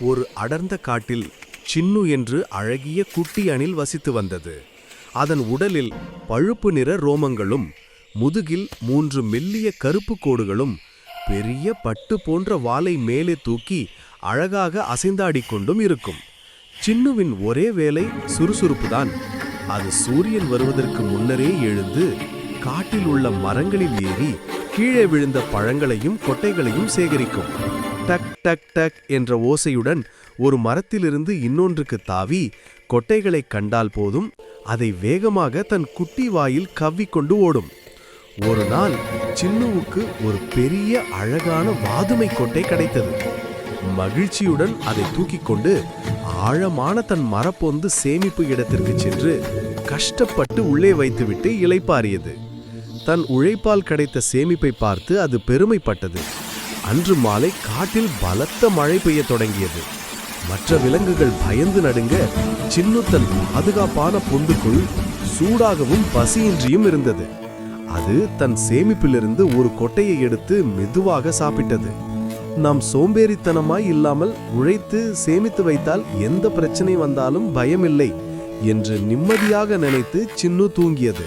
ஒரு அடர்ந்த காட்டில் சின்னு என்று அழகிய குட்டி அணில் வசித்து வந்தது. அதன் உடலில் பழுப்பு நிற ரோமங்களும் முதுகில் 3 மெல்லிய கருப்பு கோடுகளும் பெரிய பட்டு போன்ற வாலை மேலே தூக்கி அழகாக அசைந்தாடிக்கொண்டும் இருக்கும். சின்னுவின் ஒரே வேலை சுறுசுறுப்புதான். அது சூரியன் வருவதற்கு முன்னரே எழுந்து காட்டில் உள்ள மரங்களில் ஏறி கீழே விழுந்த பழங்களையும் கொட்டைகளையும் சேகரிக்கும். டக் டக் டக் என்ற ஓசையுடன் ஒரு மரத்திலிருந்து இன்னொன்றுக்கு தாவி கொட்டைகளை கண்டால் போதும் அதை வேகமாக தன் குட்டி வாயில் கவ்விக்கொண்டு ஓடும். ஒரு நாள் சின்னுவுக்கு ஒரு பெரிய அழகான வாதுமை கொட்டை கிடைத்தது. மகிழ்ச்சியுடன் அதை தூக்கிக் கொண்டு ஆழமான தன் மரப்பொந்து சேமிப்பு இடத்திற்கு சென்று கஷ்டப்பட்டு உள்ளே வைத்துவிட்டு இளைப்பாறியது. தன் உழைப்பால் கிடைத்த சேமிப்பை பார்த்து அது பெருமைப்பட்டது. அன்று மாலை காட்டில் பலத்த மழை பெய்ய தொடங்கியது. மற்ற விலங்குகள் பயந்து நடுங்க சின்னு தன் பாதுகாப்பான பொந்துக்குள் சூடாகவும் பசியின்றியும் இருந்தது. அது தன் சேமிப்பிலிருந்து ஒரு கொட்டையை எடுத்து மெதுவாக சாப்பிட்டது. நாம் சோம்பேறித்தனமாய் இல்லாமல் உழைத்து சேமித்து வைத்தால் எந்த பிரச்சனை வந்தாலும் பயமில்லை என்று நிம்மதியாக நினைத்து சின்னு தூங்கியது.